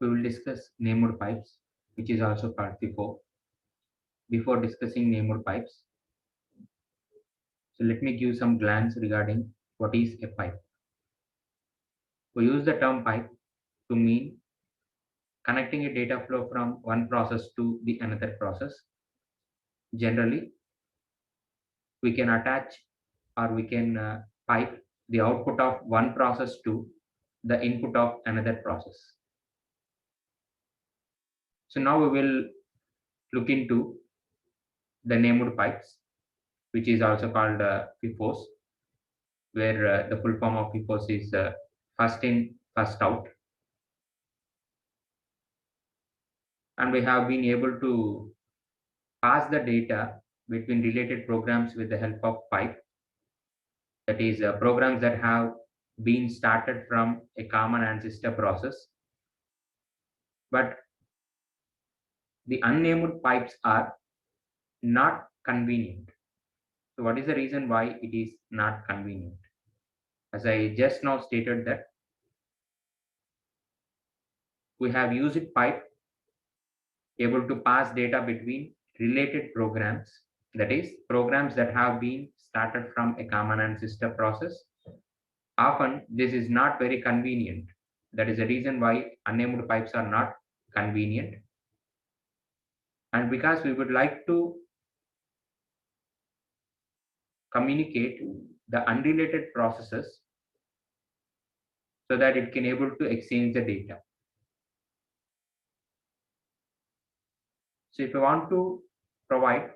we will discuss named pipes, which is also called FIFO. Before discussing named pipes, so let me give some glance regarding what is a pipe. We use the term pipe to mean connecting a data flow from one process to the another process. Generally, we can attach or we can pipe the output of one process to the input of another process. So now we will look into the named pipes, which is also called FIFOs, where the full form of FIFOs is first in, first out. And we have been able to pass the data between related programs with the help of pipe. That is, programs that have been started from a common ancestor process. But the unnamed pipes are not convenient. So what is the reason why it is not convenient? As I just now stated that we have used pipe able to pass data between related programs, that is programs that have been started from a common ancestor process. Often this is not very convenient. That is the reason why unnamed pipes are not convenient. And because we would like to communicate the unrelated processes so that it can able to exchange the data. So if you want to provide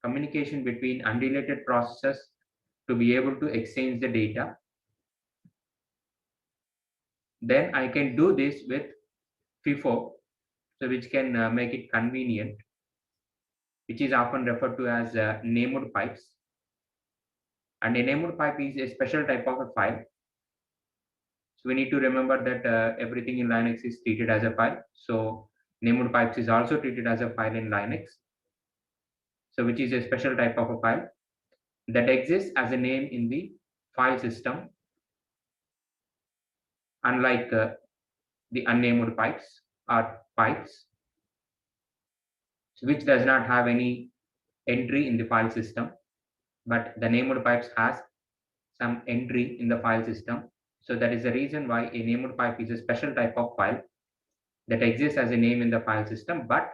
communication between unrelated processes to be able to exchange the data, then I can do this with FIFO, so which can make it convenient, which is often referred to as named pipes. And a named pipe is a special type of a file. So we need to remember that everything in Linux is treated as a file. So named pipes is also treated as a file in Linux. So which is a special type of a file that exists as a name in the file system, unlike the unnamed pipes or pipes, which does not have any entry in the file system, but the named pipes has some entry in the file system. So that is the reason why a named pipe is a special type of file that exists as a name in the file system, but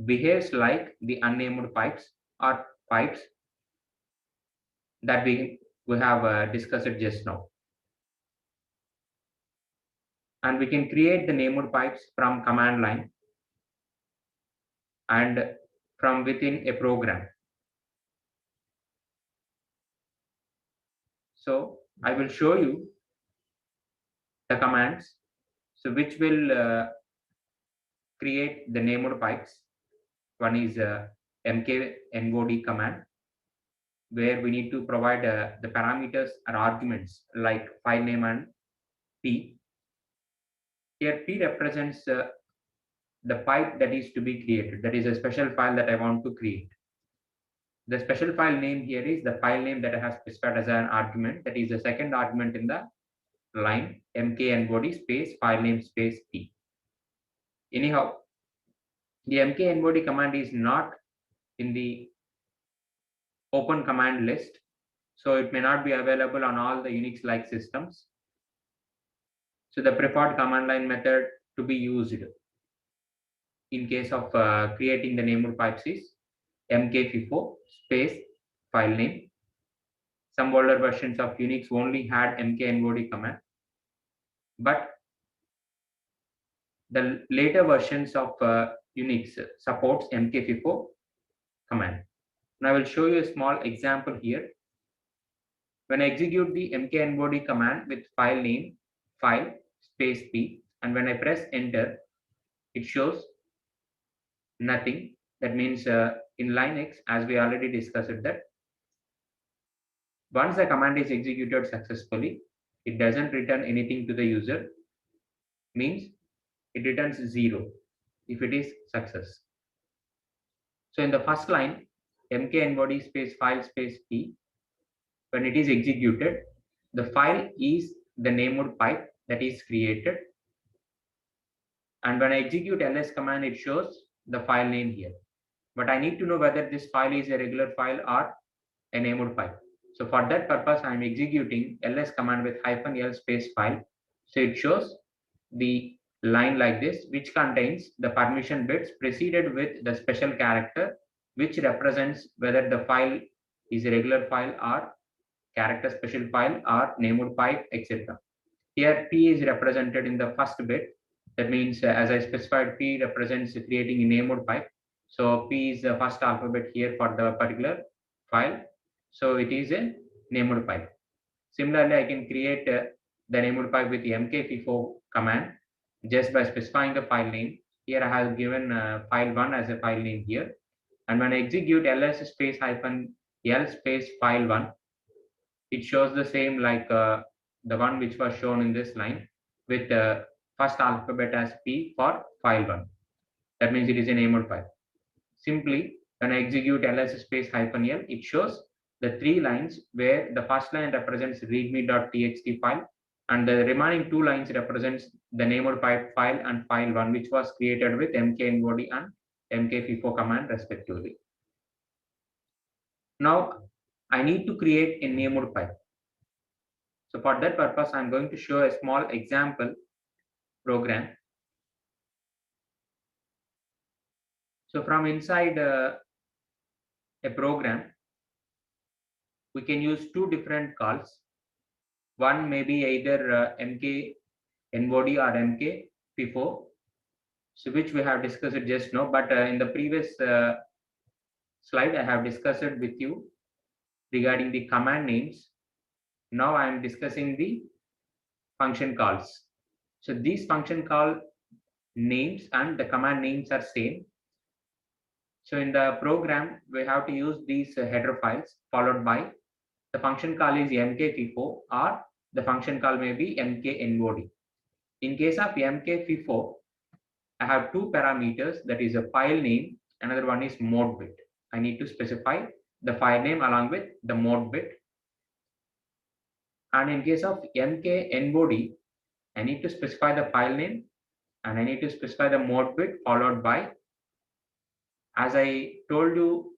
behaves like the unnamed pipes or pipes that we have discussed just now. And we can create the named pipes from command line and from within a program. So I will show you the commands, so which will create the named pipes. One is mknbody command, where we need to provide the parameters or arguments like file name and p. Here p represents the pipe that is to be created. That is a special file that I want to create. The special file name here is the file name that I have specified as an argument. That is the second argument in the line, mknbody space file name space p. Anyhow, the mknbody command is not in the open command list, so it may not be available on all the Unix-like systems. So the preferred command line method to be used in case of creating the named pipes is mkfifo space file name. Some older versions of Unix only had mknbody command, but the later versions of Unix supports mkfifo command. Now I will show you a small example here. When I execute the mknbody command with file name file space p, and when I press enter, it shows nothing. That means in Linux, as we already discussed, that once the command is executed successfully, it doesn't return anything to the user, means it returns 0 if it is success. So in the first line, mknbody space file space p, when it is executed, the file is the named pipe that is created. And when I execute ls command, it shows the file name here. But I need to know whether this file is a regular file or a named file. So for that purpose, I am executing ls command with -l space file. So it shows the line like this, which contains the permission bits preceded with the special character, which represents whether the file is a regular file or character special file or named pipe, etc. Here P is represented in the first bit. That means as I specified, P represents creating a named pipe. So P is the first alphabet here for the particular file. So it is a named pipe. Similarly, I can create the named pipe with the mkfifo command just by specifying the file name. Here I have given file1 as a file name here. And when I execute ls space -l space file1, it shows the same like the one which was shown in this line with the first alphabet as P for file1. That means it is a named file. Simply, when I execute ls space -l, it shows the 3 lines where the first line represents readme.txt file and the remaining 2 lines represents the named pipe file and file1, which was created with mknbody and mkfifo command respectively. Now I need to create a named pipe. So for that purpose, I'm going to show a small example program. So from inside a program, we can use 2 different calls. One may be either mk nbody or mk fifo, so which we have discussed it just now. But in the previous slide, I have discussed it with you regarding the command names. Now I am discussing the function calls. So these function call names and the command names are same. So in the program, we have to use these header files followed by the function call is mkfifo or the function call may be mknbody. In case of mkfifo, I have 2 parameters, that is a file name, another one is mode bit. I need to specify the file name along with the mode bit. And in case of mknbody, I need to specify the file name and I need to specify the mode bit followed by, as I told you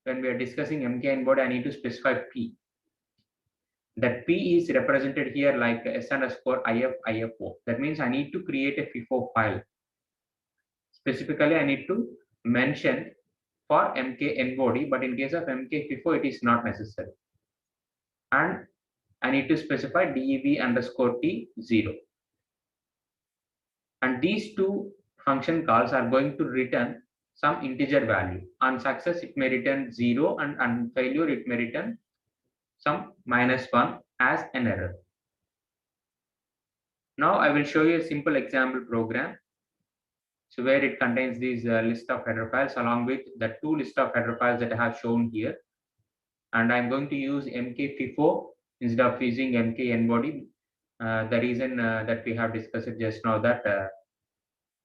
when we are discussing mknbody, I need to specify P. That P is represented here like s_if_ifo. That means I need to create a FIFO file. Specifically, I need to mention for mknbody, but in case of mkfifo, it is not necessary. And I need to specify dev_t0. And these 2 function calls are going to return some integer value. On success, it may return 0, and on failure, it may return some -1 as an error. Now I will show you a simple example program. So where it contains these list of header files along with the 2 list of header files that I have shown here. And I'm going to use mkfifo instead of using mknbody. The reason that we have discussed it just now, that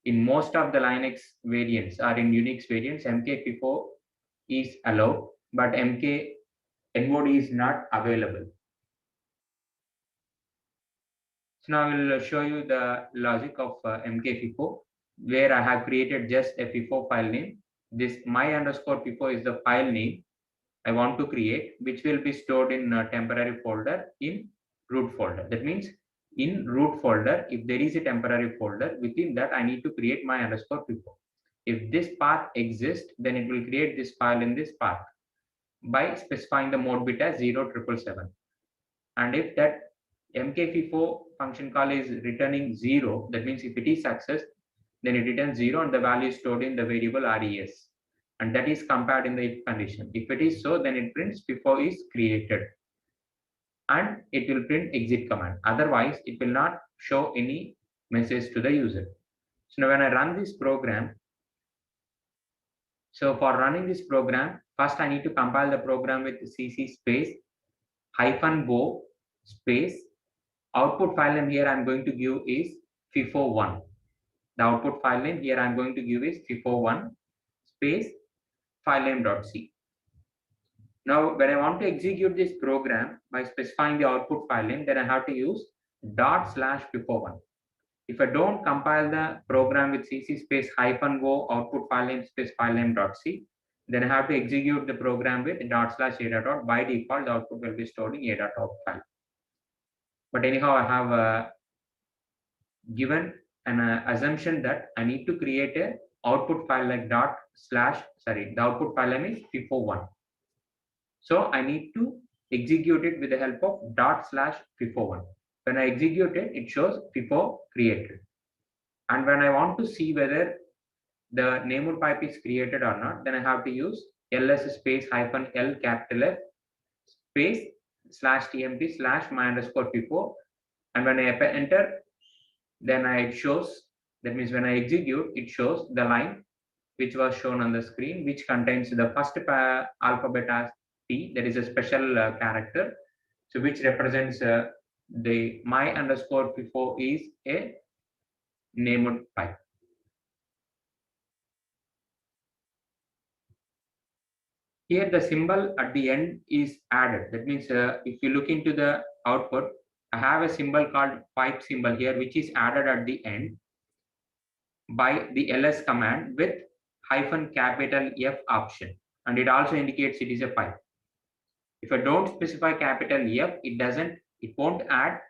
in most of the Linux variants or in Unix variants, mkfifo is allowed, but mknbody is not available. So now I will show you the logic of mkfifo, where I have created just a FIFO file name. This my_FIFO is the file name I want to create, which will be stored in a temporary folder in root folder. That means in root folder, if there is a temporary folder, within that I need to create my_FIFO. If this path exists, then it will create this file in this path by specifying the mode bit as 0777. And if that mkfifo function call is returning 0, that means if it is success, then it returns 0 and the value is stored in the variable res, and that is compared in the if condition. If it is so, then it prints FIFO is created and it will print exit command. Otherwise, it will not show any message to the user. So now when I run this program, so for running this program, first I need to compile the program with cc space -bo space output file name. Here I'm going to give is FIFO1. The output file name here I'm going to give is FIFO1 space filename.c. Now, when I want to execute this program by specifying the output file name, then I have to use ./FIFO1. If I don't compile the program with cc space -o output file name space file name dot c, then I have to execute the program with /a.out. By default, the output will be stored in a.out file. But anyhow, I have given an assumption that I need to create a output file like the output file name is FIFO1. So I need to execute it with the help of /FIFO1. When I execute it, it shows FIFO created. And when I want to see whether the named pipe is created or not, then I have to use ls space -l capital F space /tmp /my_FIFO. And when I enter, then it shows, that means when I execute, it shows the line which was shown on the screen, which contains the first alphabet as T, that is a special character, so which represents the my_FIFO is a named pipe. Here the symbol at the end is added. That means if you look into the output, I have a symbol called pipe symbol here, which is added at the end by the ls command with -F option, and it also indicates it is a pipe. If I don't specify capital F, it won't add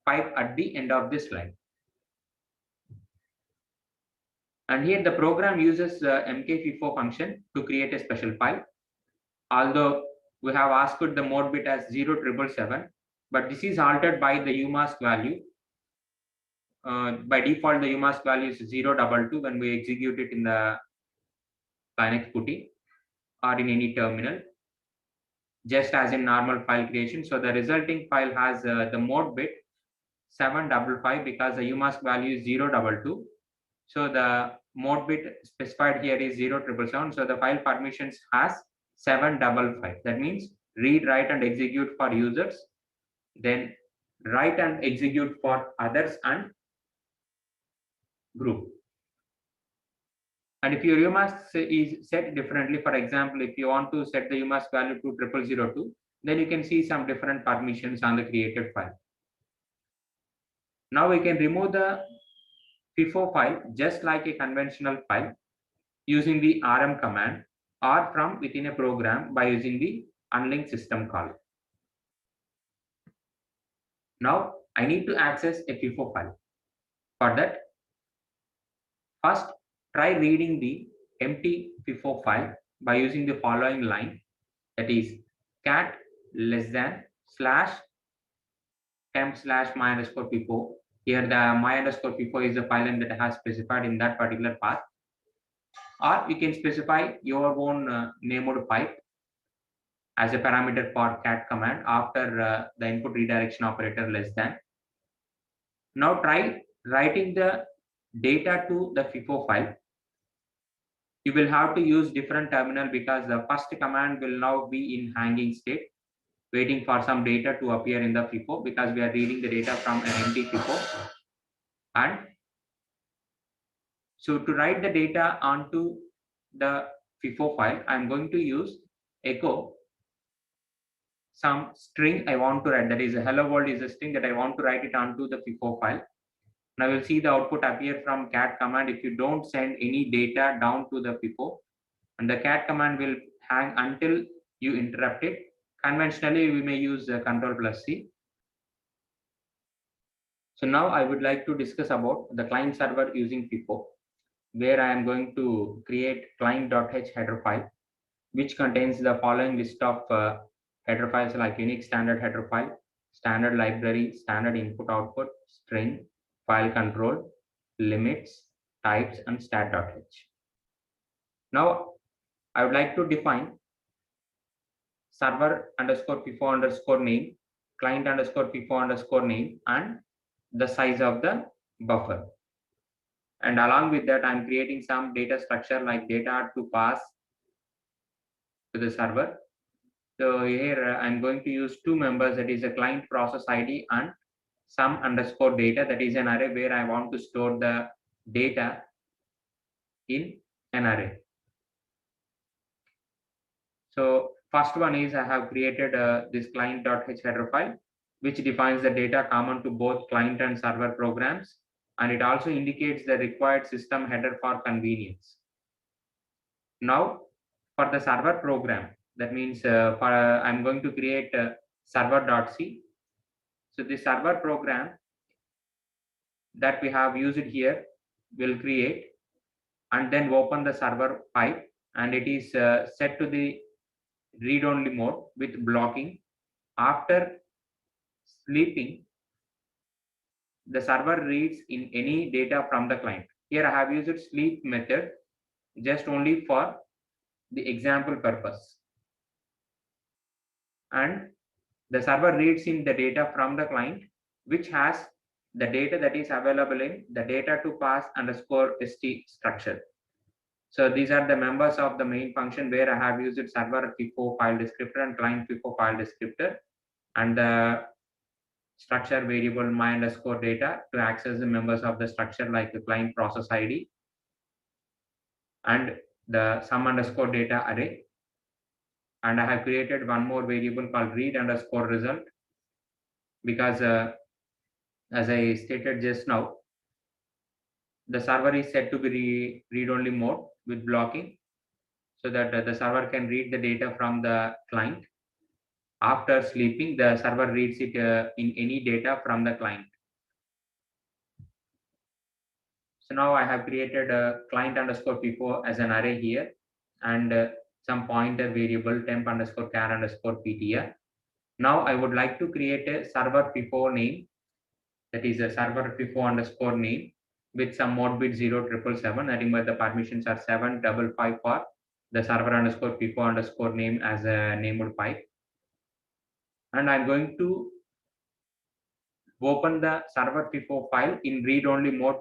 pipe at the end of this line. And here the program uses mkfifo function to create a special file. Although we have asked the mode bit as 0777, but this is altered by the umask value. By default, the umask value is 022 when we execute it in the Linux PuTTY or in any terminal, just as in normal file creation. So the resulting file has the mode bit 755 because the umask value is 022. So the mode bit specified here is 0777. So the file permissions has 755. That means read, write, and execute for users, then write and execute for others and group. And if your umask is set differently, for example, if you want to set the umask value to 0002, then you can see some different permissions on the created file. Now we can remove the FIFO file just like a conventional file using the rm command or from within a program by using the unlinked system call. Now I need to access a FIFO file. For that, first try reading the empty FIFO file by using the following line, that is cat /temp/my_FIFO. Here the my_FIFO is the file name that I have specified in that particular path. Or you can specify your own named pipe as a parameter for cat command after the input redirection operator <. Now try writing the data to the FIFO file. You will have to use different terminal because the first command will now be in hanging state, waiting for some data to appear in the FIFO because we are reading the data from an empty FIFO. And so to write the data onto the FIFO file, I'm going to use echo some string I want to write, that is hello world is a string that I want to write it onto the FIFO file. Now you'll see the output appear from cat command if you don't send any data down to the FIFO, and the cat command will hang until you interrupt it. Conventionally, we may use Ctrl+C. So now I would like to discuss about the client server using FIFO, where I am going to create client.h header file, which contains the following list of header files like Unix standard header file, standard library, standard input output, string, file control, limits, types, and stat.h. Now I would like to define server_FIFO_name, client_FIFO_name, and the size of the buffer. And along with that, I'm creating some data structure like data to pass to the server. So here I'm going to use two members, that is a client process ID and some_data, that is an array where I want to store the data in an array. So first one is I have created this client.h header file, which defines the data common to both client and server programs. and it also indicates the required system header for convenience. Now, for the server program, that means I'm going to create server.c. So the server program that we have used here will create and then open the server pipe, and it is set to the read-only mode with blocking. After sleeping, the server reads in any data from the client. Here I have used sleep method just only for the example purpose. And the server reads in the data from the client, which has the data that is available in the data to pass underscore st structure. So these are the members of the main function where I have used server FIFO file descriptor and client FIFO file descriptor, and the structure variable my underscore data to access the members of the structure like the client process ID, and the sum underscore data array. And I have created one more variable called read underscore result because as I stated just now, the server is set to be read-only mode with blocking, so that the server can read the data from the client. After sleeping, the server reads it in any data from the client. So now I have created a client underscore FIFO as an array here, and some pointer variable temp underscore char underscore ptr. Now I would like to create a server FIFO name, that is a server FIFO underscore name with some mode bit 0777. I remember the permissions are 755 for the server underscore FIFO underscore name as a named pipe. And I'm going to open the server FIFO file in read-only mode,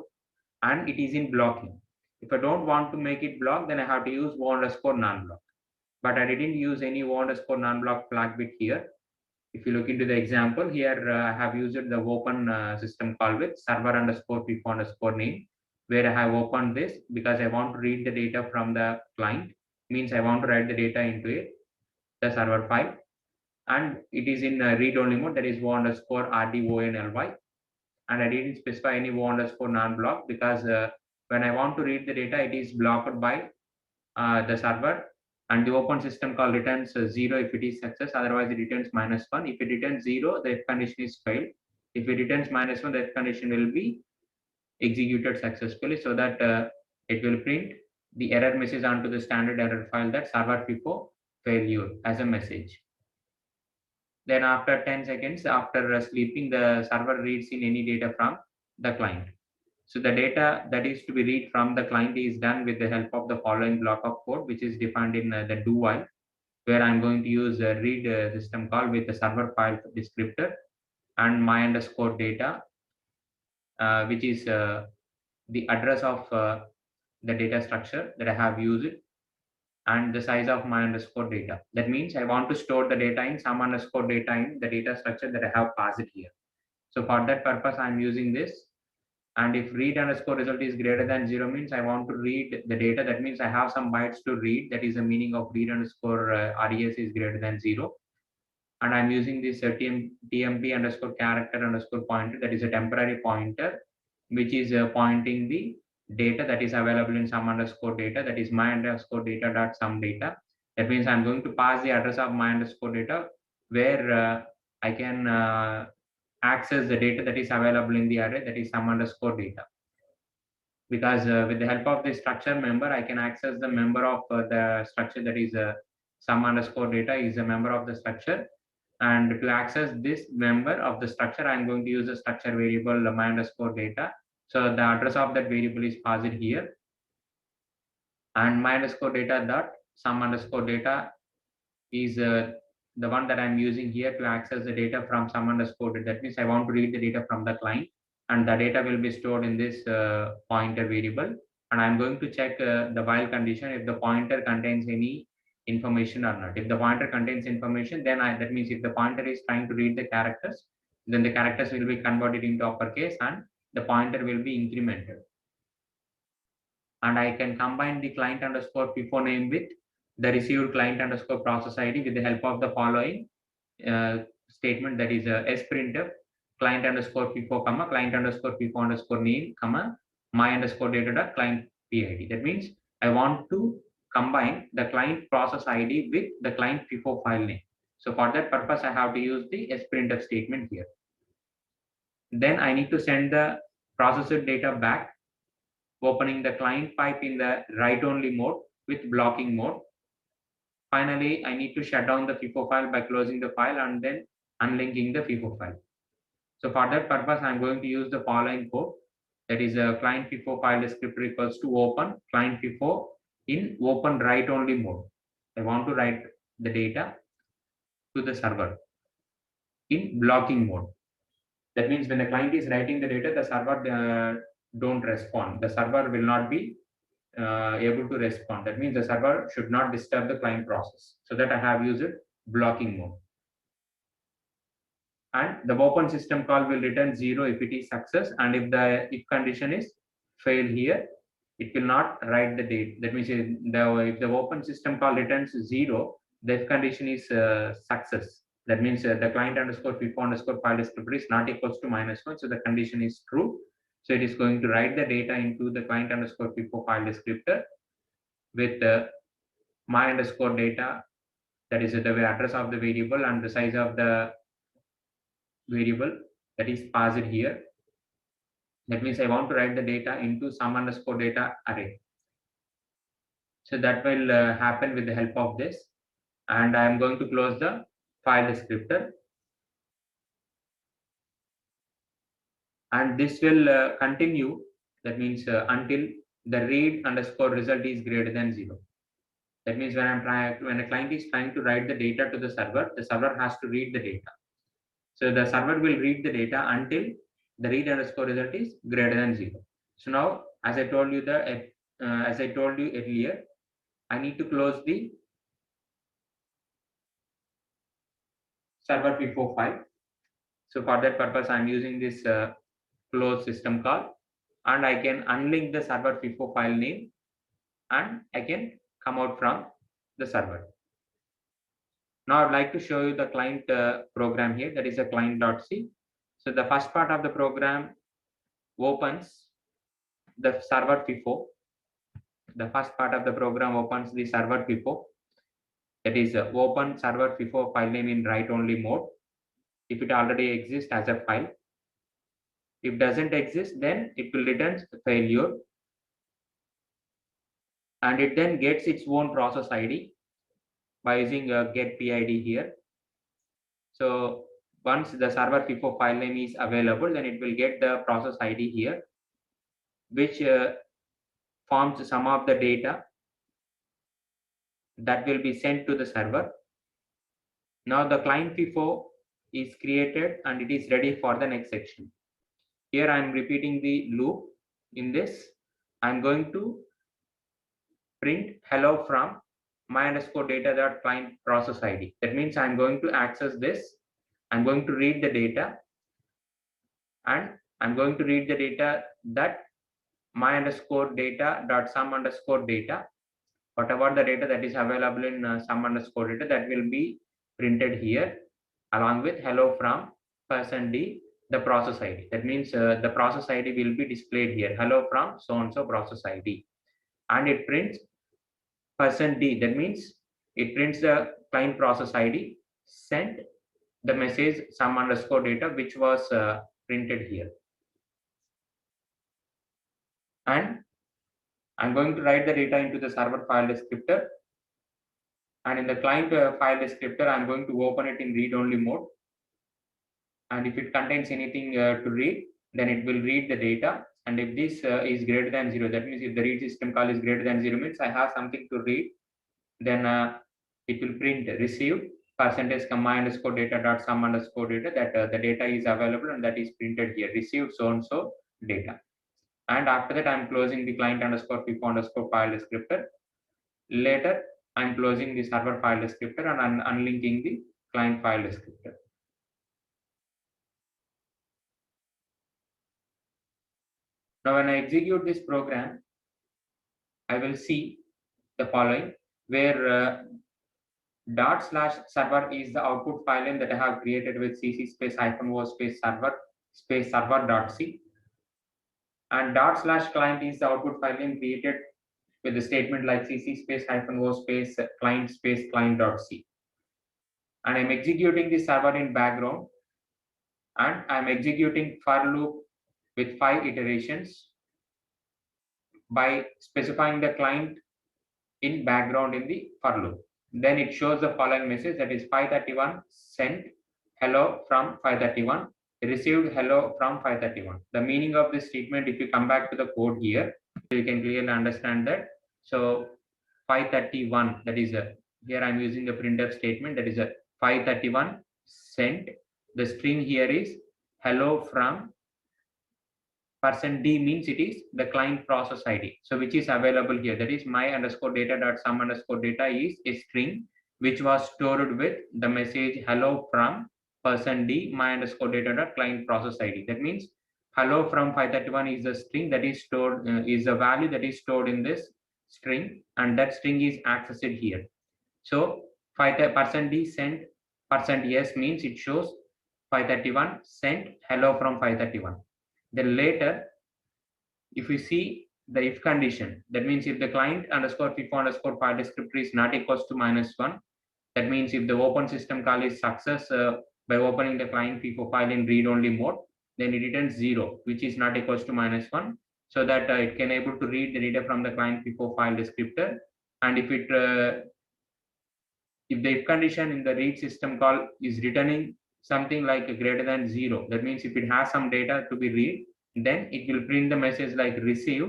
and it is in blocking. If I don't want to make it block, then I have to use o underscore non-block. But I didn't use any o underscore non-block flag bit here. If you look into the example here, I have used the open system call with server underscore FIFO underscore name, where I have opened this because I want to read the data from the client. Means I want to write the data into it, the server file, and it is in read-only mode, that is o underscore rdonly. And I didn't specify any o underscore non-block because when I want to read the data, it is blocked by the server, and the open system call returns 0 if it is success, otherwise it returns -1. If it returns 0, the if condition is failed. If it returns -1, the if condition will be executed successfully, so that it will print the error message onto the standard error file, that server FIFO failure as a message. Then after 10 seconds after sleeping, the server reads in any data from the client. So the data that is to be read from the client is done with the help of the following block of code, which is defined in the do while, where I'm going to use a read system call with the server file descriptor and my underscore data, which is the address of the data structure that I have used, and the size of my underscore data. That means I want to store the data in some underscore data in the data structure that I have passed here. So for that purpose, I'm using this. And if read underscore result is greater than 0 means I want to read the data. That means I have some bytes to read. That is the meaning of read underscore res is greater than 0. And I'm using this tmp underscore character underscore pointer, that is a temporary pointer, which is pointing the data that is available in some underscore data, that is my underscore data dot some data. That means I'm going to pass the address of my underscore data where I can access the data that is available in the array, that is some underscore data. Because with the help of the structure member, I can access the member of the structure, that is some underscore data is a member of the structure. And to access this member of the structure, I'm going to use the structure variable my underscore data. So the address of that variable is passed here, and my underscore data dot some underscore data is the one that I'm using here to access the data from some underscore data. That means I want to read the data from the client, and the data will be stored in this pointer variable. And I'm going to check the while condition if the pointer contains any information or not. If the pointer contains information, then that means if the pointer is trying to read the characters, then the characters will be converted into uppercase and the pointer will be incremented. And I can combine the client underscore FIFO name with the received client underscore process ID with the help of the following statement, that is sprintf client underscore FIFO, comma, client underscore FIFO underscore name, comma, my underscore data dot client PID. That means I want to combine the client process ID with the client FIFO file name. So for that purpose, I have to use the sprintf statement here. Then I need to send the processor data back, opening the client pipe in the write-only mode with blocking mode. Finally, I need to shut down the FIFO file by closing the file and then unlinking the FIFO file. So for that purpose, I'm going to use the following code. That is a client FIFO file descriptor equals to open client FIFO in open write-only mode. I want to write the data to the server in blocking mode. That means when the client is writing the data, the server don't respond. The server will not be able to respond. That means the server should not disturb the client process. So that I have used blocking mode. And the open system call will return 0 if it is success, and if the if condition is fail here, it will not write the date. That means if the open system call returns 0, the if condition is success. That means the client underscore FIFO underscore file descriptor is not equals to -1, so the condition is true. So it is going to write the data into the client underscore FIFO file descriptor with my underscore data, that is the address of the variable and the size of the variable that is passed here. That means I want to write the data into sum underscore data array. So that will happen with the help of this. And I am going to close the file descriptor. And this will continue. That means until the read underscore result is greater than 0. That means when a client is trying to write the data to the server has to read the data. So the server will read the data until the read underscore result is greater than 0. So now, as I told you earlier, I need to close the server FIFO file. So for that purpose, I'm using this close system call, and I can unlink the server FIFO file name, and I can come out from the server. Now I'd like to show you the client program here. That is a client.c. So the first part of the program opens the server FIFO. The first part of the program opens the server FIFO. That is open server FIFO file name in write-only mode. If it already exists as a file. If doesn't exist, then it will return failure. And it then gets its own process ID by using a get PID here. So once the server FIFO file name is available, then it will get the process ID here, which forms some of the data that will be sent to the server. Now the client FIFO is created and it is ready for the next section. Here I am repeating the loop. In this, I am going to print hello from my underscore data dot client process ID. That means I'm going to access this. I'm going to read the data, and I'm going to read the data that my underscore data dot sum underscore data. Whatever the data that is available in sum underscore data, that will be printed here along with hello from %d the process ID. That means the process ID will be displayed here. Hello from so and so process ID, and it prints %d. That means it prints the client process ID, sent the message sum underscore data, which was printed here. And I'm going to write the data into the server file descriptor. And in the client file descriptor, I'm going to open it in read-only mode. And if it contains anything to read, then it will read the data. And if this is greater than 0, that means if the read system call is greater than 0 means I have something to read, then it will print received %my underscore data dot sum underscore data, that the data is available and that is printed here, received so and so data. And after that, I'm closing the client underscore FIFO underscore file descriptor. Later, I'm closing the server file descriptor and unlinking the client file descriptor. Now, when I execute this program, I will see the following, where /server is the output file name that I have created with cc space -o space server space server.c, and /client is the output file name created with the statement like cc space -o space client space client.c. And I'm executing the server in background, and I'm executing for loop with 5 iterations by specifying the client in background in the for loop. Then it shows the following message, that is 531 sent hello from 531, received hello from 531. The meaning of this statement, if you come back to the code here, you can clearly understand that. So 531, that is here I'm using the printf statement, that is a 531 sent. The string here is hello from %d, means it is the client process ID. So which is available here, that is my underscore data dot sum underscore data is a string which was stored with the message hello from %d my underscore data dot client process ID. That means hello from 531 is the string that is stored, is the value that is stored in this string, and that string is accessed here. So %d sent %yes means it shows 531 sent hello from 531. Then later, if we see the if condition, that means if the client underscore FIFO underscore file descriptor is not equals to -1, that means if the open system call is success by opening the client FIFO file in read-only mode, then it returns 0, which is not equals to -1, so that it can able to read the data from the client FIFO file descriptor. And if it if the if condition in the read system call is returning something like greater than 0, that means if it has some data to be read, then it will print the message like receive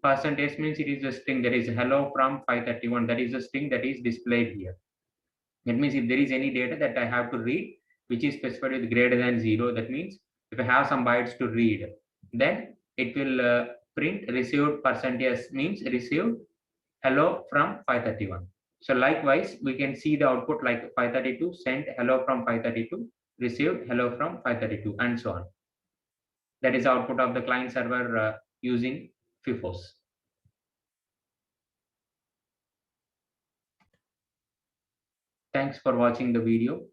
%s, means it is a string that is hello from 531, that is a string that is displayed here. That means if there is any data that I have to read which is specified with greater than 0, that means if I have some bytes to read, then it will print received %s, means received hello from 531. So likewise, we can see the output like 532 sent hello from 532, received hello from 532, and so on. That is output of the client server using FIFOs. Thanks for watching the video.